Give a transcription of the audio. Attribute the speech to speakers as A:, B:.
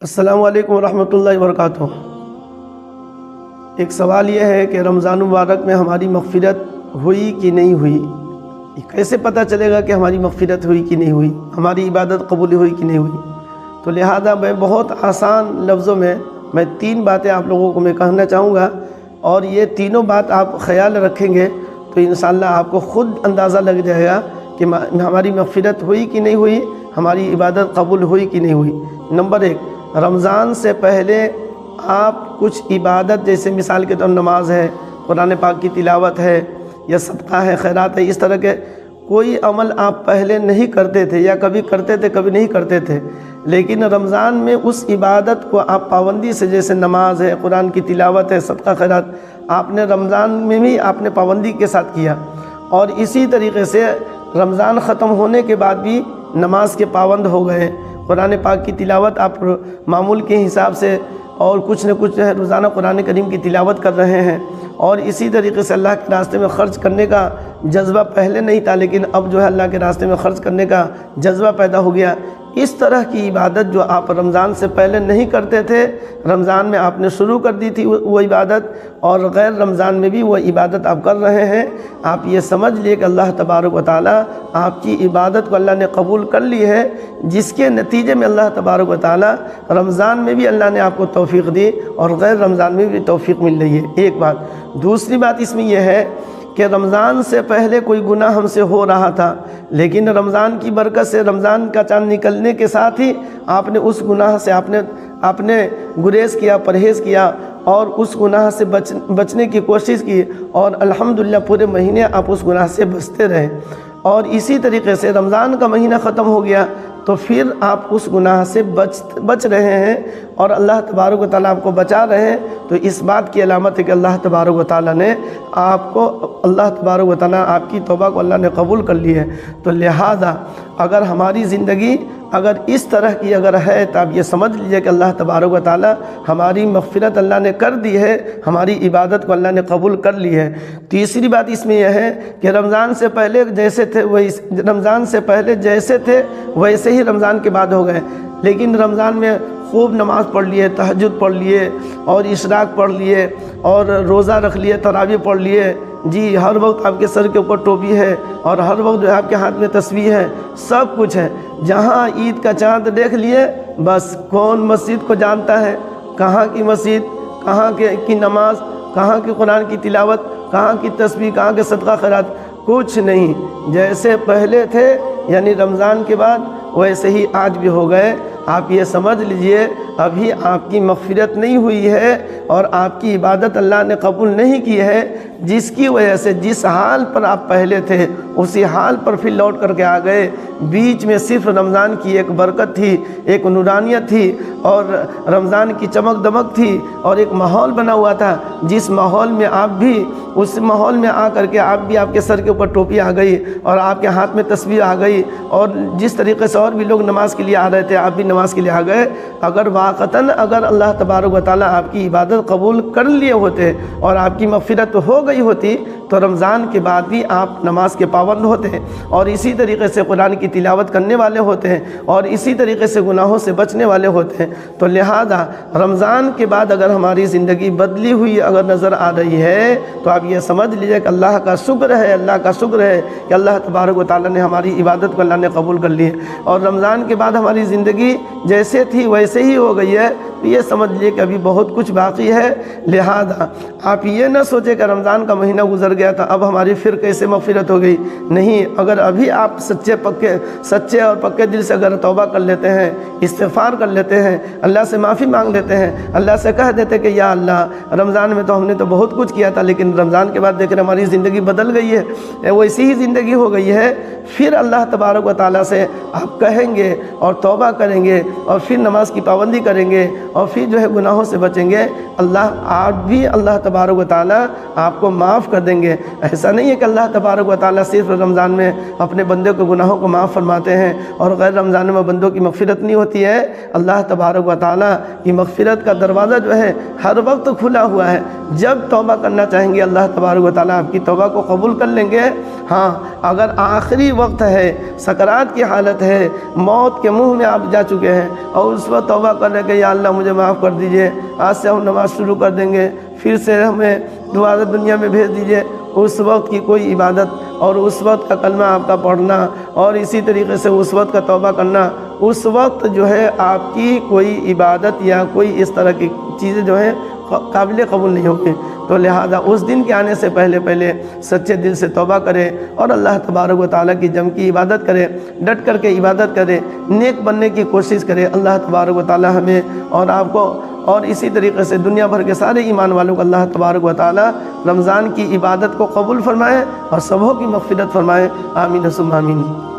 A: السلام علیکم ورحمۃ اللہ وبرکاتہ۔ ایک سوال یہ ہے کہ رمضان مبارک میں ہماری مغفرت ہوئی کہ نہیں ہوئی؟ کیسے پتہ چلے گا کہ ہماری مغفرت ہوئی کہ نہیں ہوئی، ہماری عبادت قبول ہوئی کہ نہیں ہوئی؟ تو لہذا میں بہت آسان لفظوں میں تین باتیں آپ لوگوں کو میں کہنا چاہوں گا، اور یہ تینوں بات آپ خیال رکھیں گے تو انشاءاللہ آپ کو خود اندازہ لگ جائے گا کہ ہماری مغفرت ہوئی کہ نہیں ہوئی، ہماری عبادت قبول ہوئی کہ نہیں ہوئی۔ نمبر ایک، رمضان سے پہلے آپ کچھ عبادت، جیسے مثال کے طور نماز ہے، قرآن پاک کی تلاوت ہے، یا صدقہ ہے، خیرات ہے، اس طرح کے کوئی عمل آپ پہلے نہیں کرتے تھے، یا کبھی کرتے تھے کبھی نہیں کرتے تھے، لیکن رمضان میں اس عبادت کو آپ پابندی سے، جیسے نماز ہے، قرآن کی تلاوت ہے، صدقہ خیرات، آپ نے رمضان میں بھی آپ نے پابندی کے ساتھ کیا، اور اسی طریقے سے رمضان ختم ہونے کے بعد بھی نماز کے پابند ہو گئے، قرآن پاک کی تلاوت آپ معمول کے حساب سے اور کچھ نہ کچھ روزانہ قرآن کریم کی تلاوت کر رہے ہیں، اور اسی طریقے سے اللہ کے راستے میں خرچ کرنے کا جذبہ پہلے نہیں تھا، لیکن اب جو ہے اللہ کے راستے میں خرچ کرنے کا جذبہ پیدا ہو گیا۔ اس طرح کی عبادت جو آپ رمضان سے پہلے نہیں کرتے تھے، رمضان میں آپ نے شروع کر دی تھی وہ عبادت، اور غیر رمضان میں بھی وہ عبادت آپ کر رہے ہیں، آپ یہ سمجھ لیے کہ اللہ تبارک و تعالیٰ آپ کی عبادت کو اللہ نے قبول کر لی ہے، جس کے نتیجے میں اللہ تبارک و تعالیٰ رمضان میں بھی اللہ نے آپ کو توفیق دی، اور غیر رمضان میں بھی توفیق مل رہی ہے۔ ایک بات۔ دوسری بات اس میں یہ ہے کہ رمضان سے پہلے کوئی گناہ ہم سے ہو رہا تھا، لیکن رمضان کی برکت سے رمضان کا چاند نکلنے کے ساتھ ہی آپ نے اس گناہ سے آپ نے گریز کیا، پرہیز کیا، اور اس گناہ سے بچنے کی کوشش کی، اور الحمدللہ پورے مہینے آپ اس گناہ سے بچتے رہے، اور اسی طریقے سے رمضان کا مہینہ ختم ہو گیا تو پھر آپ اس گناہ سے بچ رہے ہیں، اور اللہ تبارک و تعالیٰ آپ کو بچا رہے ہیں، تو اس بات کی علامت ہے کہ اللہ تبارک و تعالیٰ نے اللہ تبارک و تعالیٰ آپ کی توبہ کو اللہ نے قبول کر لی ہے۔ تو لہذا اگر ہماری زندگی اگر اس طرح کی اگر ہے تو آپ یہ سمجھ لیجئے کہ اللہ تبارک و تعالیٰ ہماری مغفرت اللہ نے کر دی ہے، ہماری عبادت کو اللہ نے قبول کر لی ہے۔ تیسری بات اس میں یہ ہے کہ رمضان سے پہلے جیسے تھے ویسے ہی رمضان کے بعد ہو گئے، لیکن رمضان میں خوب نماز پڑھ لیے، تہجد پڑھ لیے، اور اشراق پڑھ لیے، اور روزہ رکھ لیے، تراویح پڑھ لیے، جی ہر وقت آپ کے سر کے اوپر ٹوپی ہے، اور ہر وقت جو ہے آپ کے ہاتھ میں تسبیح ہے، سب کچھ ہے۔ جہاں عید کا چاند دیکھ لیے، بس کون مسجد کو جانتا ہے، کہاں کی مسجد، کہاں کی نماز، کہاں کی قرآن کی تلاوت، کہاں کی تسبیح، کہاں کے صدقہ خیرات، کچھ نہیں۔ جیسے پہلے تھے یعنی رمضان کے بعد، ویسے ہی آج بھی ہو گئے۔ آپ یہ سمجھ لیجئے ابھی آپ کی مغفرت نہیں ہوئی ہے، اور آپ کی عبادت اللہ نے قبول نہیں کی ہے، جس کی وجہ سے جس حال پر آپ پہلے تھے اسی حال پر پھر لوٹ کر کے آ گئے۔ بیچ میں صرف رمضان کی ایک برکت تھی، ایک نورانیت تھی، اور رمضان کی چمک دمک تھی، اور ایک ماحول بنا ہوا تھا، جس ماحول میں آپ بھی اس ماحول میں آ کر کے آپ کے سر کے اوپر ٹوپی آ گئی، اور آپ کے ہاتھ میں تسبیح آ گئی، اور جس طریقے سے اور بھی لوگ نماز کے لیے آ رہے تھے آپ بھی نماز کے لیے آ گئے۔ اگر واقعتاً اگر اللہ تبارک و تعالیٰ آپ کی عبادت قبول کر لیے ہوتے اور آپ کی مغفرت ہو گئی ہوتی تو رمضان کے بعد بھی آپ نماز کے پابند ہوتے ہیں، اور اسی طریقے سے قرآن کی تلاوت کرنے والے ہوتے ہیں، اور اسی طریقے سے گناہوں سے بچنے والے ہوتے ہیں۔ تو لہذا رمضان کے بعد اگر ہماری زندگی بدلی ہوئی اگر نظر آ رہی ہے تو آپ یہ سمجھ لیجیے کہ اللہ کا شکر ہے، اللہ کا شکر ہے کہ اللہ تبارک و تعالیٰ نے ہماری عبادت کو اللہ نے قبول کر لی ہے، اور رمضان کے بعد ہماری زندگی جیسے تھی ویسے ہی ہو گئی ہے، تو یہ سمجھ لیجیے کہ ابھی بہت کچھ باقی ہے۔ لہذا آپ یہ نہ سوچیں کہ رمضان کا مہینہ گزر گیا تھا اب ہماری پھر کیسے مغفرت ہو گئی، نہیں۔ اگر ابھی آپ سچے اور پکے دل سے اگر توبہ کر لیتے ہیں، استغفار کر لیتے ہیں، اللہ سے معافی مانگ لیتے ہیں، اللہ سے کہہ دیتے کہ یا اللہ رمضان میں تو ہم نے تو بہت کچھ کیا تھا، لیکن رمضان کے بعد دیکھ رہے ہماری زندگی بدل گئی ہے، ویسی ہی زندگی ہو گئی ہے، پھر اللہ تبارک و تعالیٰ سے آپ کہیں گے اور توبہ کریں گے، اور پھر نماز کی پابندی کریں گے، اور پھر جو ہے گناہوں سے بچیں گے، اللہ تبارک و تعالیٰ آپ کو معاف کر دیں گے۔ ایسا نہیں ہے کہ اللہ تبارک و تعالیٰ صرف رمضان میں اپنے بندے کو گناہوں کو معاف فرماتے ہیں اور غیر رمضان میں بندوں کی مغفرت نہیں ہوتی ہے۔ اللہ تبارک و تعالیٰ کی مغفرت کا دروازہ جو ہے ہر وقت کھلا ہوا ہے۔ جب توبہ کرنا چاہیں گے اللہ تبارک و تعالیٰ آپ کی توبہ کو قبول کر لیں گے۔ ہاں، اگر آخری وقت ہے، سکرات کی حالت ہے، موت کے منہ میں آپ جا چکے ہیں اور اس وقت توبہ کر رہے کہ یا اللہ مجھے معاف کر دیجئے، آج سے ہم نماز شروع کر دیں گے، پھر سے ہمیں دوبارہ دنیا میں بھیج دیجئے، اس وقت کی کوئی عبادت اور اس وقت کا کلمہ آپ کا پڑھنا اور اسی طریقے سے اس وقت کا توبہ کرنا، اس وقت جو ہے آپ کی کوئی عبادت یا کوئی اس طرح کی چیزیں جو ہیں قابل قبول نہیں ہوگی۔ تو لہذا اس دن کے آنے سے پہلے سچے دل سے توبہ کرے اور اللہ تبارک و تعالیٰ کی جم کی عبادت کرے، ڈٹ کر کے عبادت کرے، نیک بننے کی کوشش کرے۔ اللہ تبارک و تعالیٰ ہمیں اور آپ کو اور اسی طریقے سے دنیا بھر کے سارے ایمان والوں کو اللہ تبارک و تعالیٰ رمضان کی عبادت کو قبول فرمائے اور سبوں کی مغفرت فرمائے۔ آمین ثم آمین۔